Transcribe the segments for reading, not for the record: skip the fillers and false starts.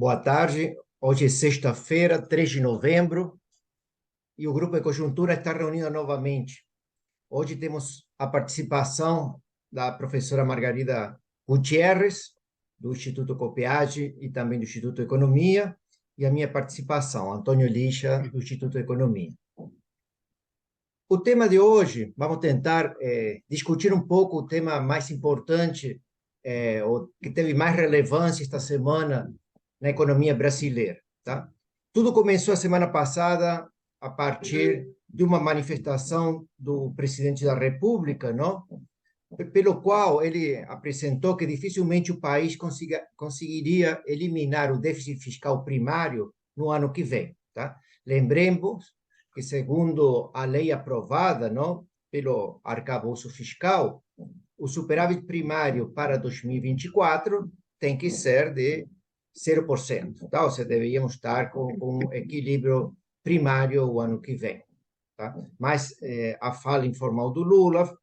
Boa tarde. Hoje é sexta-feira, 3 de novembro, e o Grupo de Conjuntura está reunido novamente. Hoje temos a participação da professora Margarida Gutierrez, do Instituto Copiage e também do Instituto de Economia, e a minha participação, Antônio Lixa, do Instituto de Economia. O tema de hoje, vamos tentar discutir um pouco o tema mais importante, o que teve mais relevância esta semana na economia brasileira, tá? Tudo começou a semana passada a partir de uma manifestação do presidente da República, não? Pelo qual ele apresentou que dificilmente o país conseguiria eliminar o déficit fiscal primário no ano que vem, tá? Lembremos que, segundo a lei aprovada, não, pelo arcabouço fiscal, o superávit primário para 2024 tem que ser de 0%, tá? Ou seja, deveríamos estar com um equilíbrio primário o ano que vem, tá? Mas a fala informal do Lula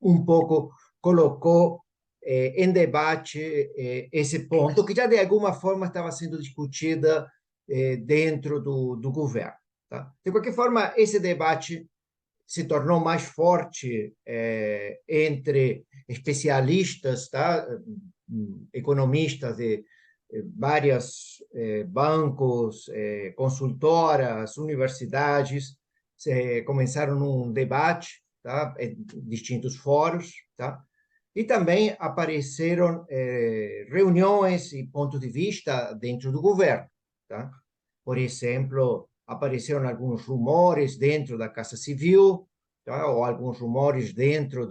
um pouco colocou em debate esse ponto, que já de alguma forma estava sendo discutida dentro do governo, tá? De qualquer forma, esse debate se tornou mais forte entre especialistas, tá? Economistas de vários bancos, consultoras, universidades, começaram um debate, tá? Em distintos fóruns, tá? E também apareceram reuniões e pontos de vista dentro do governo, tá? Por exemplo, apareceram alguns rumores dentro da Casa Civil, tá? Ou alguns rumores dentro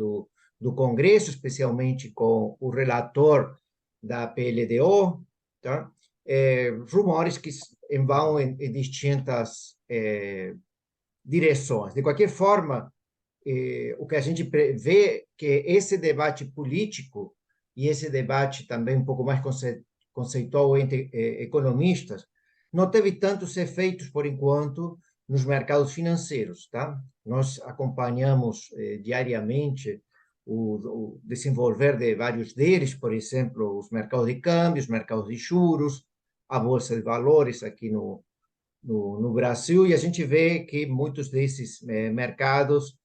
do Congresso, especialmente com o relator da PLDO, tá? Rumores que vão em distintas direções. De qualquer forma, o que a gente vê é que esse debate político e esse debate também um pouco mais conceitual entre economistas não teve tantos efeitos, por enquanto, nos mercados financeiros, tá? Nós acompanhamos diariamente o desenvolver de vários deles, por exemplo, os mercados de câmbios, mercados de juros, a bolsa de valores aqui no Brasil, e a gente vê que muitos desses mercados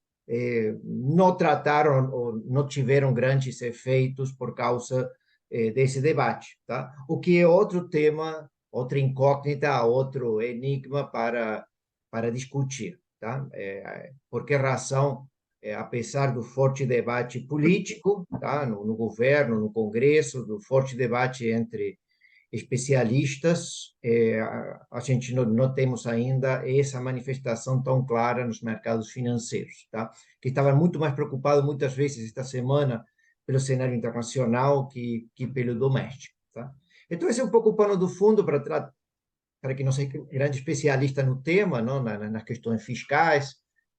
não trataram ou não tiveram grandes efeitos por causa desse debate, tá? O que é outro tema, outra incógnita, outro enigma para discutir, tá? Por que razão, apesar do forte debate político, tá? No governo, no Congresso, do forte debate entre especialistas, a gente não temos ainda essa manifestação tão clara nos mercados financeiros, tá? Que estava muito mais preocupado muitas vezes esta semana pelo cenário internacional que pelo doméstico, tá? Então esse é um pouco o pano do fundo para que não seja grande especialista no tema, não, nas questões fiscais,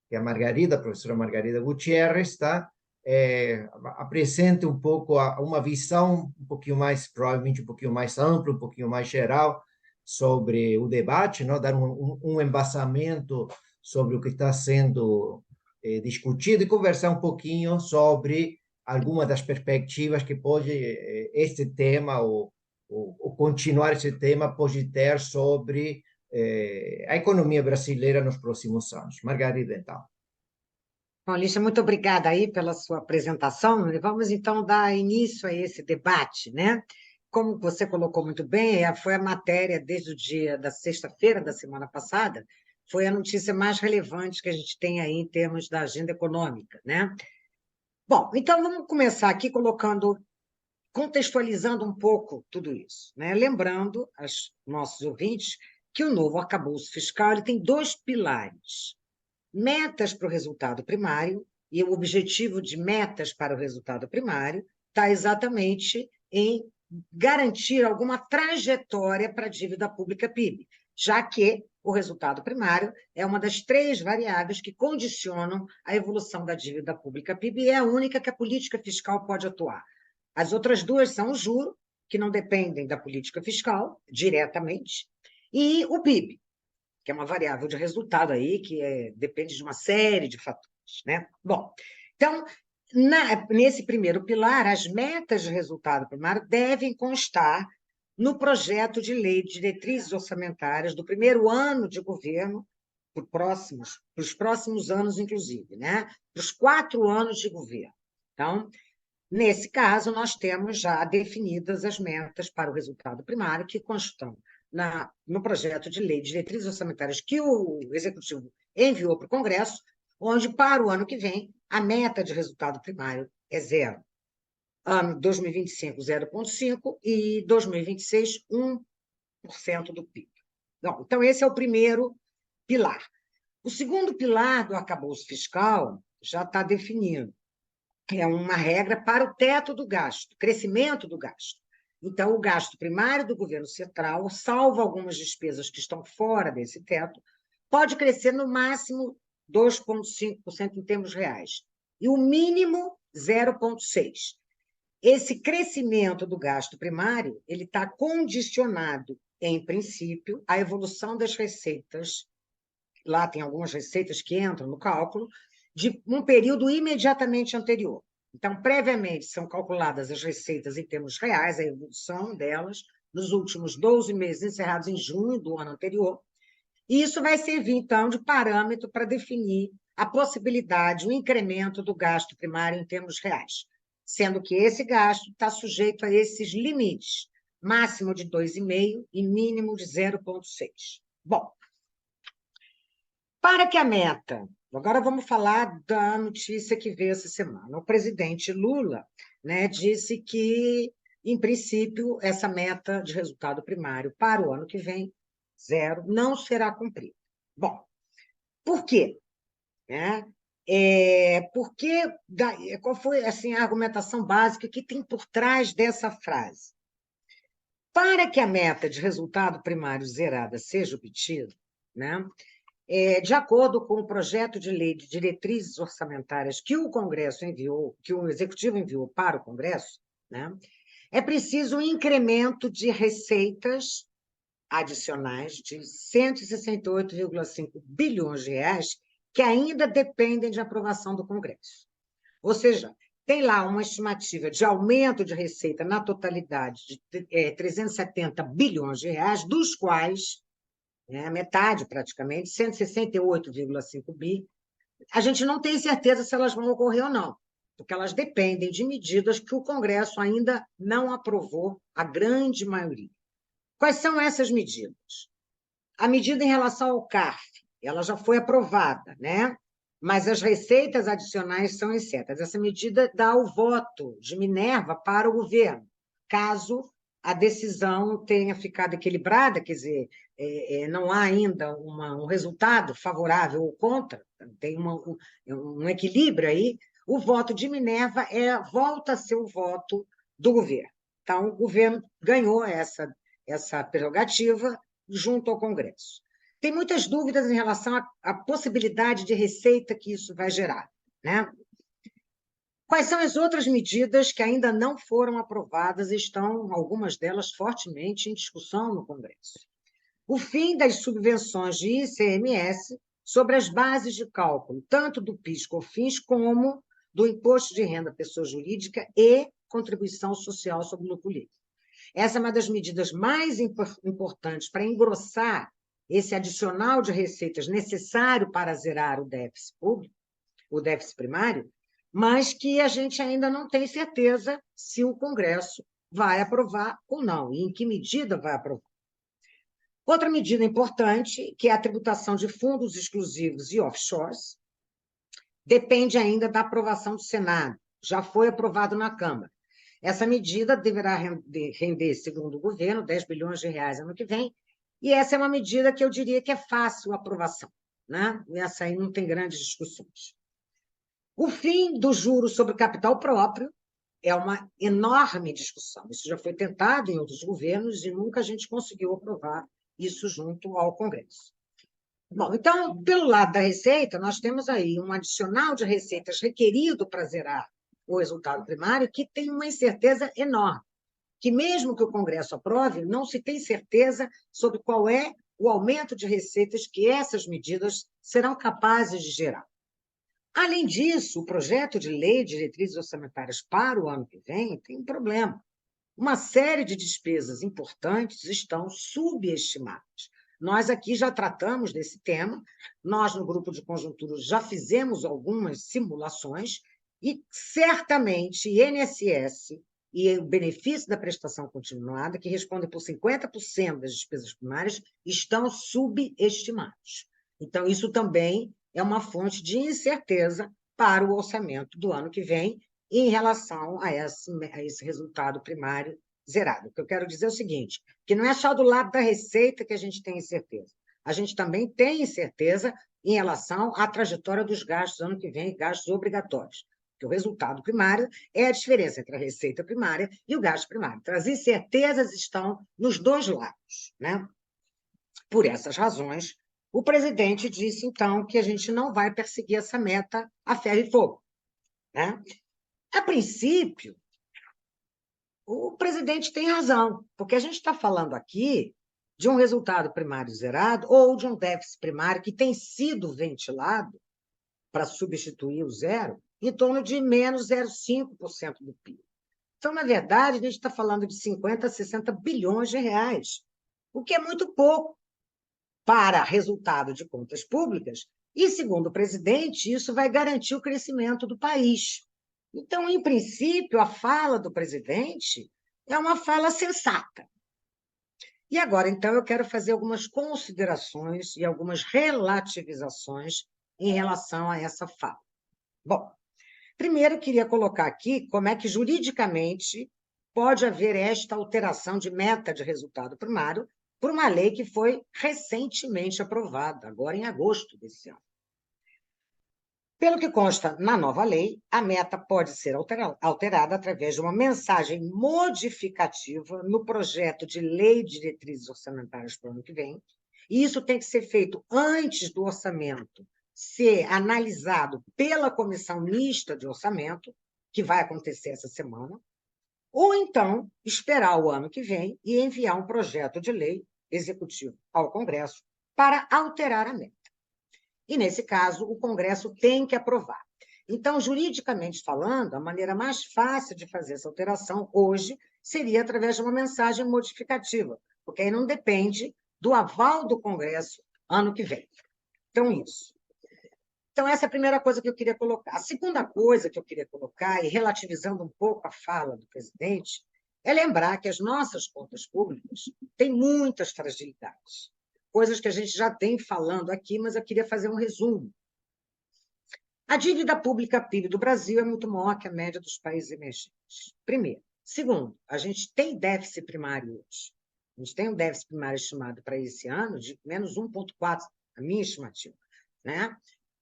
que a Margarida, a professora Margarida Gutierrez, tá? Apresente um pouco uma visão um pouquinho mais, provavelmente um pouquinho mais ampla, um pouquinho mais geral sobre o debate, não? Dar um embasamento sobre o que está sendo discutido e conversar um pouquinho sobre algumas das perspectivas que pode este tema ou continuar esse tema pode ter sobre a economia brasileira nos próximos anos. Margarida, então. Bom, Lígia, muito obrigada aí pela sua apresentação. Vamos, então, dar início a esse debate, né? Como você colocou muito bem, foi a matéria desde o dia da sexta-feira da semana passada, foi a notícia mais relevante que a gente tem aí em termos da agenda econômica, né? Bom, então vamos começar aqui contextualizando um pouco tudo isso, né? Lembrando aos nossos ouvintes que o novo arcabouço fiscal ele tem dois pilares: metas para o resultado primário, e o objetivo de metas para o resultado primário está exatamente em garantir alguma trajetória para a dívida pública PIB, já que o resultado primário é uma das três variáveis que condicionam a evolução da dívida pública PIB e é a única que a política fiscal pode atuar. As outras duas são o juro, que não dependem da política fiscal diretamente, e o PIB, que é uma variável de resultado aí, que depende de uma série de fatores, né? Bom, então, nesse primeiro pilar, as metas de resultado primário devem constar no projeto de lei de diretrizes orçamentárias do primeiro ano de governo, para os próximos anos, inclusive, né? Para os 4 anos de governo. Então, nesse caso, nós temos já definidas as metas para o resultado primário, que constam no projeto de lei de diretrizes orçamentárias que o Executivo enviou para o Congresso, onde, para o ano que vem, a meta de resultado primário é zero. Ano 2025, 0,5%, e 2026, 1% do PIB. Bom, então, esse é o primeiro pilar. O segundo pilar do arcabouço fiscal já está definido. É uma regra para o teto do gasto, crescimento do gasto. Então, o gasto primário do governo central, salvo algumas despesas que estão fora desse teto, pode crescer no máximo 2,5% em termos reais, e o mínimo 0,6%. Esse crescimento do gasto primário ele está condicionado, em princípio, à evolução das receitas. Lá tem algumas receitas que entram no cálculo, de um período imediatamente anterior. Então, previamente, são calculadas as receitas em termos reais, a evolução delas, nos últimos 12 meses, encerrados em junho do ano anterior. E isso vai servir, então, de parâmetro para definir a possibilidade, o incremento do gasto primário em termos reais, sendo que esse gasto está sujeito a esses limites, máximo de 2,5% e mínimo de 0,6%. Bom, para que a meta... Agora vamos falar da notícia que veio essa semana. O presidente Lula, né, disse que, em princípio, essa meta de resultado primário para o ano que vem, zero, não será cumprida. Bom, por quê? Qual foi assim, a argumentação básica que tem por trás dessa frase? Para que a meta de resultado primário zerada seja obtida, né, de acordo com o projeto de lei de diretrizes orçamentárias que o Congresso enviou, que o Executivo enviou para o Congresso, né, é preciso um incremento de receitas adicionais de 168,5 bilhões de reais que ainda dependem de aprovação do Congresso. Ou seja, tem lá uma estimativa de aumento de receita na totalidade de 370 bilhões de reais, dos quais a metade praticamente, 168,5 bi, a gente não tem certeza se elas vão ocorrer ou não, porque elas dependem de medidas que o Congresso ainda não aprovou, a grande maioria. Quais são essas medidas? A medida em relação ao CARF, ela já foi aprovada, né? Mas as receitas adicionais são incertas. Essa medida dá o voto de Minerva para o governo, caso a decisão tenha ficado equilibrada, quer dizer, não há ainda um resultado favorável ou contra, tem um equilíbrio aí, o voto de Minerva volta a ser o voto do governo. Então, o governo ganhou essa prerrogativa junto ao Congresso. Tem muitas dúvidas em relação à possibilidade de receita que isso vai gerar, né? Quais são as outras medidas que ainda não foram aprovadas e estão, algumas delas, fortemente em discussão no Congresso? O fim das subvenções de ICMS sobre as bases de cálculo, tanto do PIS/COFINS como do Imposto de Renda Pessoa Jurídica e Contribuição Social sobre o Lucro Líquido. Essa é uma das medidas mais importantes para engrossar esse adicional de receitas necessário para zerar o déficit público, o déficit primário, mas que a gente ainda não tem certeza se o Congresso vai aprovar ou não, e em que medida vai aprovar. Outra medida importante, que é a tributação de fundos exclusivos e offshores, depende ainda da aprovação do Senado, já foi aprovado na Câmara. Essa medida deverá render, segundo o governo, 10 bilhões de reais ano que vem, e essa é uma medida que eu diria que é fácil a aprovação, né? E essa aí não tem grandes discussões. O fim do juro sobre capital próprio é uma enorme discussão. Isso já foi tentado em outros governos e nunca a gente conseguiu aprovar isso junto ao Congresso. Bom, então, pelo lado da receita, nós temos aí um adicional de receitas requerido para zerar o resultado primário, que tem uma incerteza enorme, que mesmo que o Congresso aprove, não se tem certeza sobre qual é o aumento de receitas que essas medidas serão capazes de gerar. Além disso, o projeto de lei de diretrizes orçamentárias para o ano que vem tem um problema. uma série de despesas importantes estão subestimadas. Nós aqui já tratamos desse tema, nós no grupo de conjuntura já fizemos algumas simulações e certamente INSS e o benefício da prestação continuada, que responde por 50% das despesas primárias, estão subestimados. Então, isso também é uma fonte de incerteza para o orçamento do ano que vem em relação a esse resultado primário zerado. O que eu quero dizer é o seguinte, que não é só do lado da receita que a gente tem incerteza. A gente também tem incerteza em relação à trajetória dos gastos ano que vem, gastos obrigatórios. Porque o resultado primário é a diferença entre a receita primária e o gasto primário. Então, as incertezas estão nos dois lados, né? Por essas razões, o presidente disse, então, que a gente não vai perseguir essa meta a ferro e fogo, né? A princípio, o presidente tem razão, porque a gente está falando aqui de um resultado primário zerado ou de um déficit primário que tem sido ventilado para substituir o zero em torno de menos 0,5% do PIB. Então, na verdade, a gente está falando de 50 a 60 bilhões de reais, o que é muito pouco para resultado de contas públicas, e, segundo o presidente, isso vai garantir o crescimento do país. Então, em princípio, a fala do presidente é uma fala sensata. E agora, então, eu quero fazer algumas considerações e algumas relativizações em relação a essa fala. Bom, primeiro, eu queria colocar aqui como é que, juridicamente, pode haver esta alteração de meta de resultado primário por uma lei que foi recentemente aprovada, agora em agosto desse ano. Pelo que consta na nova lei, a meta pode ser alterada através de uma mensagem modificativa no projeto de lei de diretrizes orçamentárias para o ano que vem, e isso tem que ser feito antes do orçamento ser analisado pela Comissão Mista de Orçamento, que vai acontecer essa semana, ou então esperar o ano que vem e enviar um projeto de lei executivo ao Congresso para alterar a meta. E, nesse caso, o Congresso tem que aprovar. Então, juridicamente falando, a maneira mais fácil de fazer essa alteração hoje seria através de uma mensagem modificativa, porque aí não depende do aval do Congresso ano que vem. Então, isso. Então, essa é a primeira coisa que eu queria colocar. A segunda coisa que eu queria colocar, e relativizando um pouco a fala do presidente, é lembrar que as nossas contas públicas têm muitas fragilidades, coisas que a gente já tem falando aqui, mas eu queria fazer um resumo. A dívida pública PIB do Brasil é muito maior que a média dos países emergentes. Primeiro. Segundo, a gente tem déficit primário hoje. A gente tem um déficit primário estimado para esse ano de menos 1,4, a minha estimativa, né?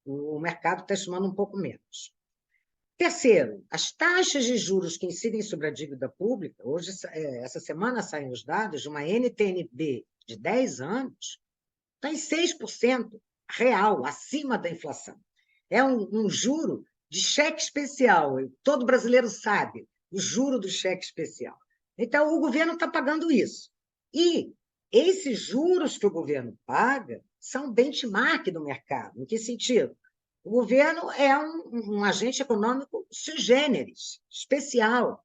O mercado está estimando um pouco menos. Terceiro, as taxas de juros que incidem sobre a dívida pública, hoje, essa semana saem os dados de uma NTN-B de 10 anos, está em 6% real, acima da inflação. É um juro de cheque especial, todo brasileiro sabe, o juro do cheque especial. Então, o governo está pagando isso. E esses juros que o governo paga são benchmark do mercado. Em que sentido? O governo é um agente econômico sui generis, especial.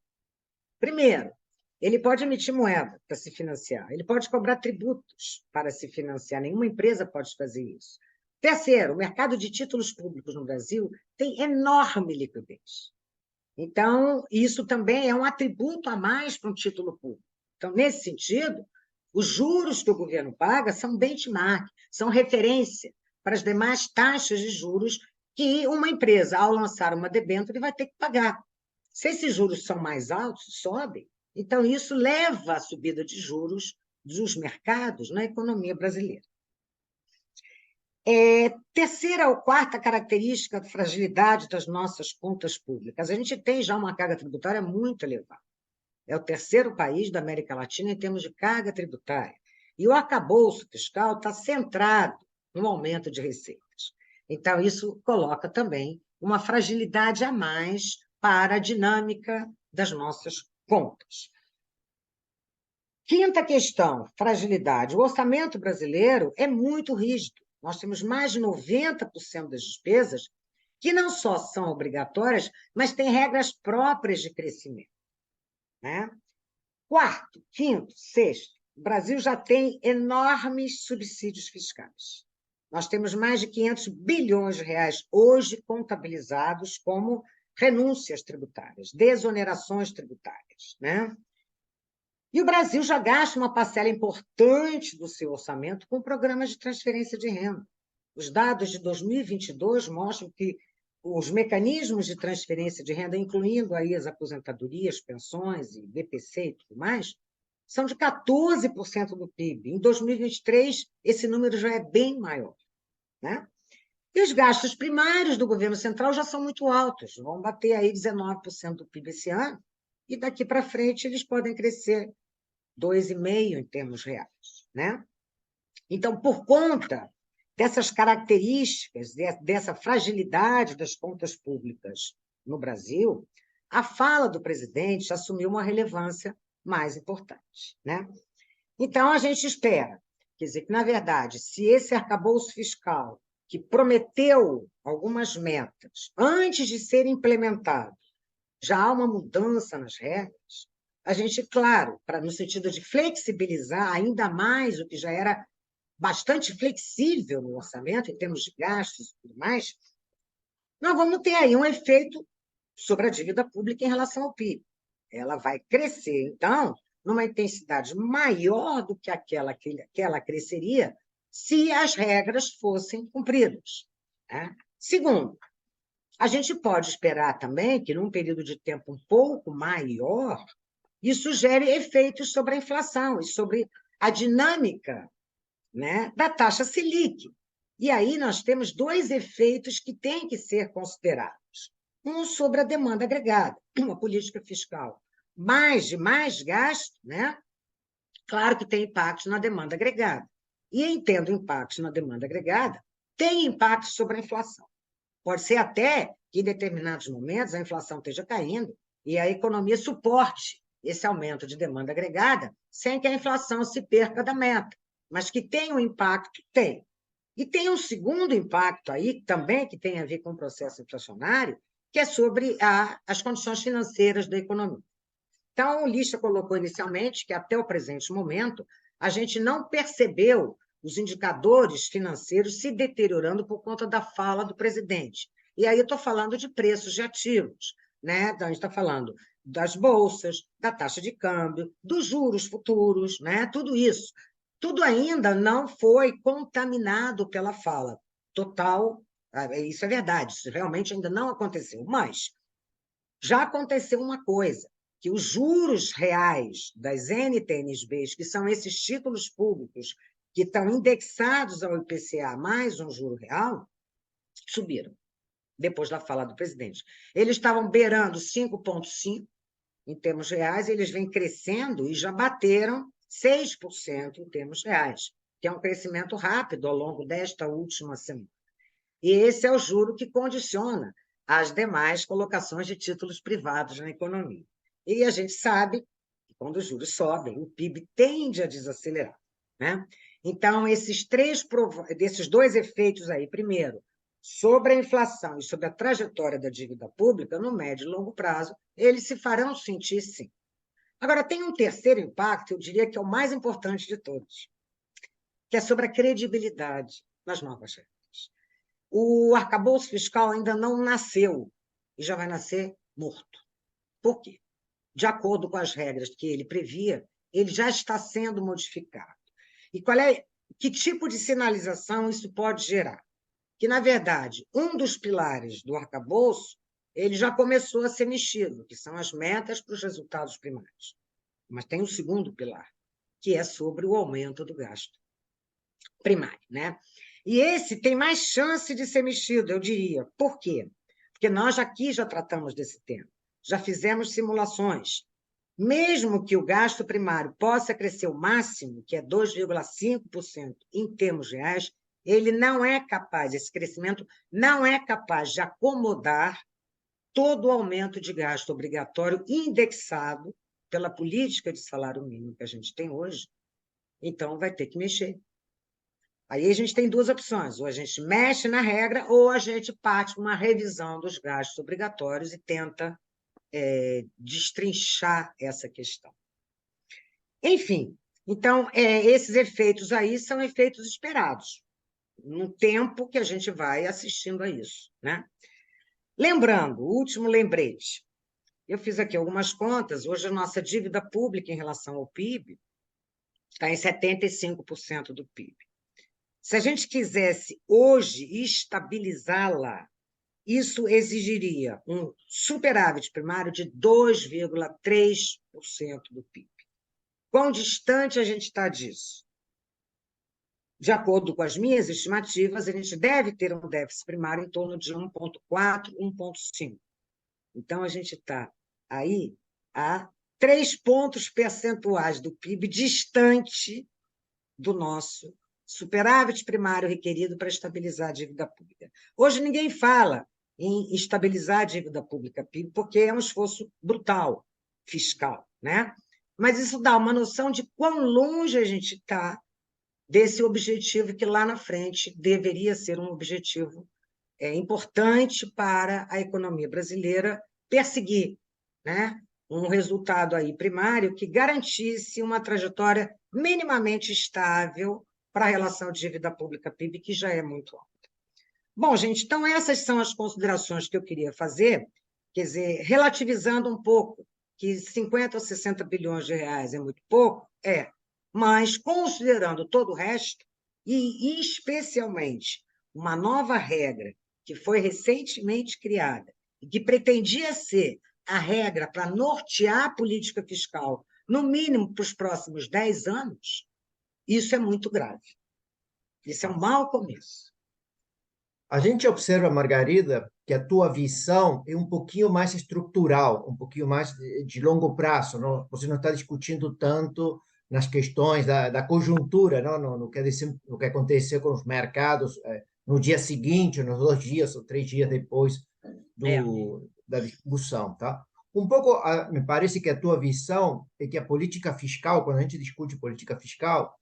Primeiro, ele pode emitir moeda para se financiar, ele pode cobrar tributos para se financiar, nenhuma empresa pode fazer isso. Terceiro, o mercado de títulos públicos no Brasil tem enorme liquidez. Então, isso também é um atributo a mais para um título público. Então, nesse sentido, os juros que o governo paga são benchmark, são referência para as demais taxas de juros que uma empresa, ao lançar uma debênture, vai ter que pagar. Se esses juros são mais altos, sobem, então isso leva à subida de juros dos mercados na economia brasileira. Terceira ou quarta característica da fragilidade das nossas contas públicas. A gente tem já uma carga tributária muito elevada. É o terceiro país da América Latina em termos de carga tributária. E o arcabouço fiscal está centrado no aumento de receitas. Então, isso coloca também uma fragilidade a mais para a dinâmica das nossas contas. Quinta questão, fragilidade. O orçamento brasileiro é muito rígido. Nós temos mais de 90% das despesas que não só são obrigatórias, mas têm regras próprias de crescimento, né? Quarto, quinto, sexto, o Brasil já tem enormes subsídios fiscais. Nós temos mais de 500 bilhões de reais hoje contabilizados como renúncias tributárias, desonerações tributárias, né? E o Brasil já gasta uma parcela importante do seu orçamento com programas de transferência de renda. Os dados de 2022 mostram que os mecanismos de transferência de renda, incluindo aí as aposentadorias, pensões e BPC e tudo mais, são de 14% do PIB. Em 2023, esse número já é bem maior, né? E os gastos primários do governo central já são muito altos, vão bater aí 19% do PIB esse ano, e daqui para frente eles podem crescer 2,5% em termos reais, né? Então, por conta dessas características, dessa fragilidade das contas públicas no Brasil, a fala do presidente assumiu uma relevância mais importante, né? Então, a gente espera, quer dizer, que, na verdade, se esse arcabouço fiscal, que prometeu algumas metas, antes de ser implementado, já há uma mudança nas regras, a gente, claro, no sentido de flexibilizar ainda mais o que já era bastante flexível no orçamento, em termos de gastos e tudo mais, nós vamos ter aí um efeito sobre a dívida pública em relação ao PIB. Ela vai crescer, então, numa intensidade maior do que aquela que ela cresceria se as regras fossem cumpridas, né? Segundo, a gente pode esperar também que, num período de tempo um pouco maior, isso gere efeitos sobre a inflação e sobre a dinâmica, né, da taxa Selic. E aí nós temos dois efeitos que têm que ser considerados. Um sobre a demanda agregada, uma política fiscal de mais gasto, né? Claro que tem impactos na demanda agregada. E entendo impactos na demanda agregada, tem impacto sobre a inflação. Pode ser até que, em determinados momentos, a inflação esteja caindo e a economia suporte esse aumento de demanda agregada sem que a inflação se perca da meta. Mas que tem um impacto, tem. E tem um segundo impacto aí, também, que tem a ver com o processo inflacionário, que é sobre as condições financeiras da economia. Então, o Lixa colocou inicialmente que, até o presente momento, a gente não percebeu os indicadores financeiros se deteriorando por conta da fala do presidente. E aí eu estou falando de preços de ativos, né? Então, a gente está falando das bolsas, da taxa de câmbio, dos juros futuros, né? Tudo isso. Tudo ainda não foi contaminado pela fala total. Isso é verdade, isso realmente ainda não aconteceu. Mas já aconteceu uma coisa, que os juros reais das NTNBs, que são esses títulos públicos que estão indexados ao IPCA mais um juro real, subiram, depois da fala do presidente. Eles estavam beirando 5,5% em termos reais, e eles vêm crescendo e já bateram 6% em termos reais, que é um crescimento rápido ao longo desta última semana. E esse é o juro que condiciona as demais colocações de títulos privados na economia. E a gente sabe que, quando os juros sobem, o PIB tende a desacelerar, né? Então, desses dois efeitos aí, primeiro, sobre a inflação e sobre a trajetória da dívida pública, no médio e longo prazo, eles se farão sentir, sim. Agora, tem um terceiro impacto, eu diria que é o mais importante de todos, que é sobre a credibilidade nas novas regras. O arcabouço fiscal ainda não nasceu e já vai nascer morto. Por quê? De acordo com as regras que ele previa, ele já está sendo modificado. E que tipo de sinalização isso pode gerar? Que, na verdade, um dos pilares do arcabouço, ele já começou a ser mexido, que são as metas para os resultados primários. Mas tem um segundo pilar, que é sobre o aumento do gasto primário, né? E esse tem mais chance de ser mexido, eu diria. Por quê? Porque nós aqui já tratamos desse tema, já fizemos simulações. Mesmo que o gasto primário possa crescer o máximo, que é 2,5% em termos reais, ele não é capaz, esse crescimento não é capaz de acomodar todo o aumento de gasto obrigatório indexado pela política de salário mínimo que a gente tem hoje. Então, vai ter que mexer. Aí a gente tem duas opções: ou a gente mexe na regra, ou a gente parte para uma revisão dos gastos obrigatórios e tenta destrinchar essa questão. Enfim, então, esses efeitos aí são efeitos esperados, no tempo que a gente vai assistindo a isso, né? Lembrando, o último lembrete, eu fiz aqui algumas contas, hoje a nossa dívida pública em relação ao PIB está em 75% do PIB. Se a gente quisesse hoje estabilizá-la, isso exigiria um superávit primário de 2,3% do PIB. Quão distante a gente está disso? De acordo com as minhas estimativas, a gente deve ter um déficit primário em torno de 1,4, 1,5. Então, a gente está aí a 3 pontos percentuais do PIB distante do nosso superávit primário requerido para estabilizar a dívida pública. Hoje ninguém fala em estabilizar a dívida pública PIB, porque é um esforço brutal fiscal, né? Mas isso dá uma noção de quão longe a gente está desse objetivo que lá na frente deveria ser um objetivo importante para a economia brasileira perseguir, né? Um resultado aí primário que garantisse uma trajetória minimamente estável para a relação dívida pública-PIB, que já é muito alta. Bom, gente, então essas são as considerações que eu queria fazer, quer dizer, relativizando um pouco, que 50 ou 60 bilhões de reais é muito pouco, mas considerando todo o resto, e especialmente uma nova regra que foi recentemente criada e que pretendia ser a regra para nortear a política fiscal, no mínimo para os próximos 10 anos, isso é muito grave. Isso é um mau começo. A gente observa, Margarida, que a tua visão é um pouquinho mais estrutural, um pouquinho mais de longo prazo, não? Você não está discutindo tanto nas questões da conjuntura, não? No que aconteceu com os mercados no dia seguinte, nos 2 dias ou 3 dias depois É, da discussão, tá? Um pouco, me parece que a tua visão é que a política fiscal, quando a gente discute política fiscal,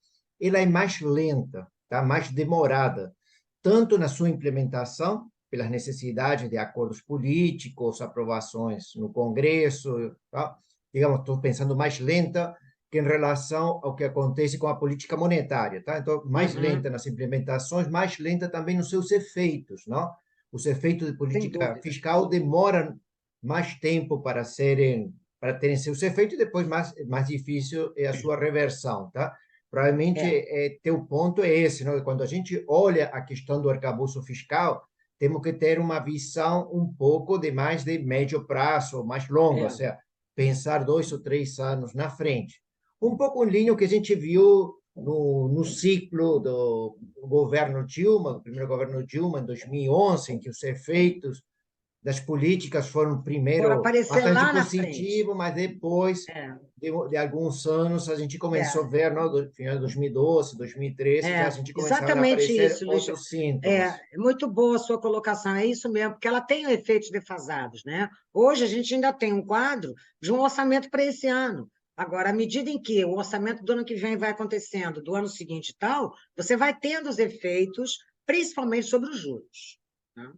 ela é mais lenta, tá? Mais demorada tanto na sua implementação, pelas necessidades de acordos políticos, aprovações no Congresso, tá? Digamos, estou pensando mais lenta que em relação ao que acontece com a política monetária, tá? Então, mais lenta nas implementações, mais lenta também nos seus efeitos, não? Os efeitos de sem política dúvida. fiscal demoram mais tempo para terem seus efeitos e depois mais difícil é a sua reversão, tá? Provavelmente, É, teu ponto é esse, não? Quando a gente olha a questão do arcabouço fiscal, temos que ter uma visão um pouco de mais de médio prazo, mais longa, ou é. seja, pensar 2 ou 3 anos na frente. Um pouco em linha com o que a gente viu no ciclo do governo Dilma, do primeiro governo Dilma, em 2011, em que os efeitos das políticas foram Por primeiro aparecer bastante lá na frente. positivos, mas depois É, de alguns anos a gente começou a é, ver, no final de 2012, 2013, já a gente começaram a exatamente aparecer isso, Luiz. outros sintomas. É muito boa a sua colocação, é isso mesmo, porque ela tem efeitos defasados, né? Hoje a gente ainda tem um quadro de um orçamento para esse ano. Agora, à medida em que o orçamento do ano que vem vai acontecendo, do ano seguinte e tal, você vai tendo os efeitos, principalmente sobre os juros, né?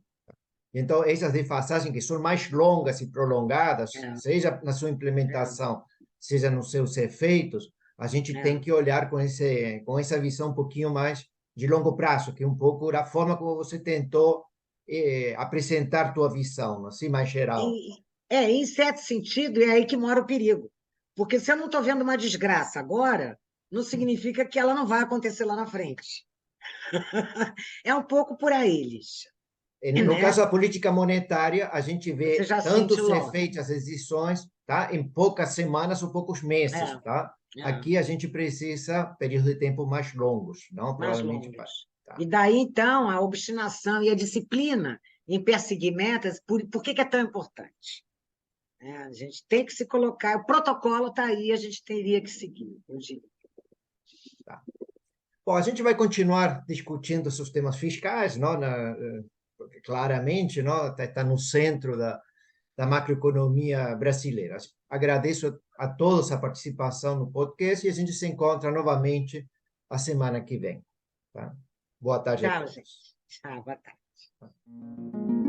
Então, essas defasagens que são mais longas e prolongadas, É, seja na sua é, implementação, seja nos seus efeitos, a gente tem é. que olhar com essa visão um pouquinho mais de longo prazo, que é um pouco da forma como você tentou apresentar tua visão, assim, mais geral. Em certo sentido, é aí que mora o perigo. Porque se eu não estou vendo uma desgraça agora, não significa que ela não vai acontecer lá na frente. É um pouco por aí, Lígia, No né? caso da política monetária, a gente Você vê já tanto sentiu os logo. efeitos, as decisões, tá? Em poucas semanas ou poucos meses, É, tá? é, Aqui a gente precisa períodos de tempo mais longos, não? mais Provavelmente, longos. tá? E daí, então, a obstinação e a disciplina em perseguir metas, por que que é tão importante? A gente tem que se colocar, o protocolo está aí, a gente teria que seguir, eu diria. Tá. Bom, a gente vai continuar discutindo os temas fiscais, não? Porque claramente, não? Está no centro da macroeconomia brasileira. Agradeço a todos a participação no podcast e a gente se encontra novamente a semana que vem, tá? Boa tarde a Tchau, gente. todos. Tchau, boa tarde.